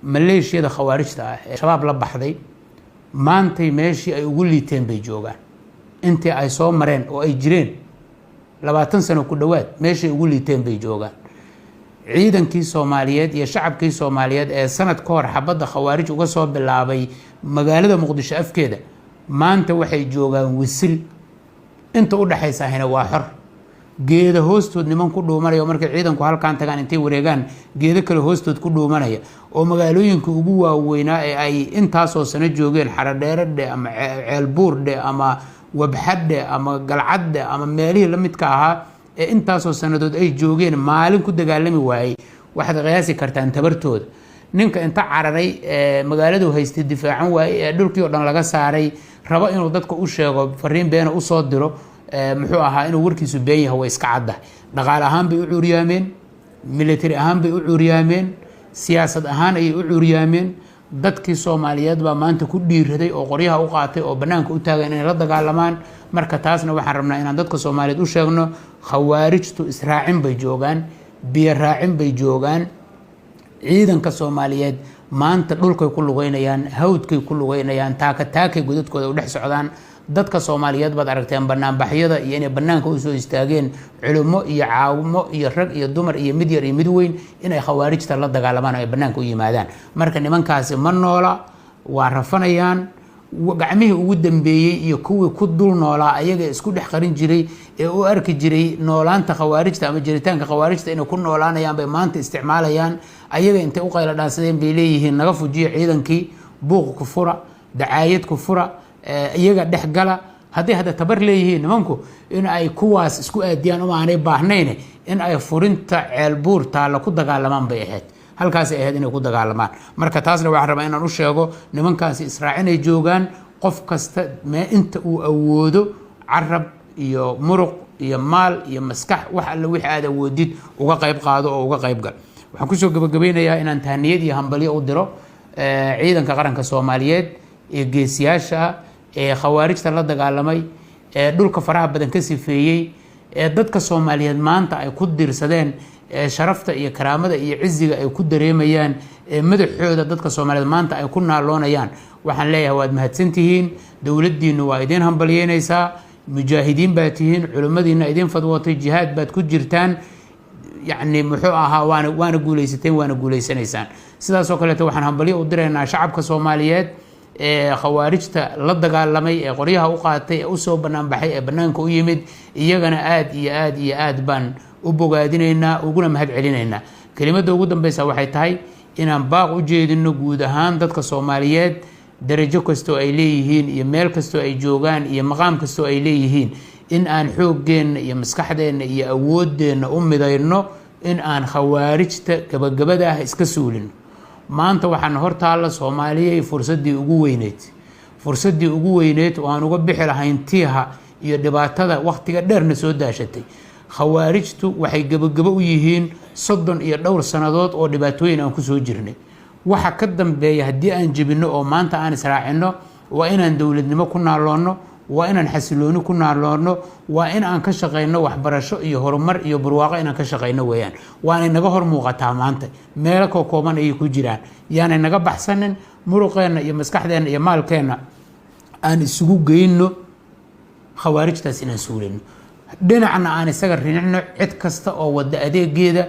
maleeshiyada khawaarijta ah ee shabaab la baxday maantay meeshii ay ugu liiteen bay joogaan intii ay soo mareen oo ay jireen 20 sano ku dhawaad meeshii ugu liiteen bay joogaan ciidankii Soomaaliyeed iyo shacabkii Soomaaliyeed ee sanad ka hor xabadda khawaarij uga soo bilaabay magaalada Muqdisho afkeeda maanta waxay joogaan wisil inta u dhaxaysa hina waa xor geeda hoostood niman ku dhuumanaya markay ciidanku halkaan tagaan intay wareegaan geeda kale hoostood ku dhuumanaya oo magaalooyinka ugu waaweynaa ee ay intaasoo sano joogeen Xaradheeradhe ama Ceelbuurdhe ama Wabxadhe ama Galcadde ama meelihii la midka ahaa ee intaasoo sanadood ay joogeen maalin ku dagaalami waayay waxaad qiyaasi kartaan tabartooda ninka inta cararay magaaladu haystay difaacan waayay ee dhulkii oo dhan laga saaray rabo inuu dadka u sheego fariin been u soo diro muxuu ahaa inuu warkiisu been yahay way iska cadda dhaqaale ahaan bay u cuuriyaameen military ahaan bay u cuuriyaameen siyaasad ahaan ay u cuuriyaameen dadkii Soomaaliyeed baa maanta ku dhiiraday oo qoryaha u qaatay oo banaanka u taagan inay la dagaalamaan marka taasna waxaan rabnaa inaan dadka Soomaaliyeed u sheegno khawaarijtu israacin bay joogaan biyo raacin bay joogaan ciidanka Soomaaliyeed maanta dhulkay ku lugeynayaan hawdkay ku lugeynayaan taakay godadkooda u dhex socdaan dadka Soomaaliyeed baad aragteen banaanbaxyada iyo inay banaanka u soo istaageen culimo iyo caawimo iyo rag iyo dumar iyo mid yar iyo mid weyn inay khawaarijta la dagaalamaan ay banaanka u yimaadaan marka nimankaasi ma noola waa rafanayaan gacmihii ugu dambeeyay iyo kuwii ku dul noolaa ayaga isku dhex qarin jiray ee u arki jiray noolaanta khawaarijta ama jiritaanka khawaarijta inay ku noolaanayaan bay maanta isticmaalayaan ayaga intay u qayla dhaansadeen bay leeyihiin naga fujiyo ciidankii buuq ku fura dacaayad ku fura iyaga dhex gala haddii hadda tabar leeyihiin nimanku in ay kuwaas isku aadiyaan uma aanay baahnayn in ay furinta Ceelbuur taala ku dagaalamaan bay ahayd halkaas ay ahayd inay ku dagaalamaan marka taasna waxaan rabaa inaan u sheego nimankaasi israacin ay joogaan qof kasta inta uu awoodo carab iyo muruq iyo maal iyo maskax wax alla wixii aad awoodid uga qayb qaado oo uga qayb gal waxaan ku soo gabagabeynayaa inaan tahniyad iyo hambalyo u diro ciidanka qaranka Soomaaliyeed ee geesiyaasha ee khawaarijta la dagaalamay ee dhulka faraha badan ka sifeeyay ee dadka Soomaaliyeed maanta ay ku dirsadeen sharafta iyo karaamada iyo ciziga ay ku dareemayaan ee madaxooda dadka Soomaaliyeed maanta ay ku naaloonayaan waxaan leeyahay waad mahadsantihiin dawladdiinu waa idin hambalyeynaysaa mujaahidiin baad tihiin culimadiina idin fadwootay jihaad baad ku jirtaan يعني muxuu ahaa waana guuleysateen waana guuleysanaysaan sidaas oo kale waxaan hambalyo u direynaa shacabka Soomaaliyeed ee khawaarijta la dagaalamay ee qoryaha u qaatay ee u soo banaan baxay ee banaanka u yimid iyagana aad iyo aad baan u bogaadinaynaa uguna mahad celinaynaa kelimada ugu dambaysa waxay tahay inaan baaq u jeedino guud ahaan dadka Soomaaliyeed darajo kasto ay leeyihiin iyo meel kasto ay joogaan iyo maqaam kasto ay leeyihiin in aan xooggeena iyo maskaxdeena iyo awoodeena u midayno in aan khawaarijta gabagabada ah iska suulin maanta waxaan hortaala Soomaaliyeey fursadii ugu weyneed oo aan uga bixi lahayn tiiha iyo dhibaatada waqtiga dheerna soo daashatay khawaarijtu waxay gabagabo u yihiin 30 iyo dhowr sanadood oo dhibaatooyin aan ku soo jirnay waxa ka dambeeya hadii aan jabino oo maanta aan israacino waa inaan dawladnimo ku naaloonno waa inaan xasilooni ku naaloonno waa in aan ka shaqeyno waxbarasho iyo horumar iyo barwaaqo inaan ka shaqeyno weeyaan waana naga hor muuqataa maanta meel ka kooban ay ku jiraan yaana naga baxsanin muruqeena iyo maskaxdeena iyo maalkeena aan isugu geeyno khawaarijtaas inaan suulino dhinacna aan isaga rinicno cid kasta oo wada adeegeeda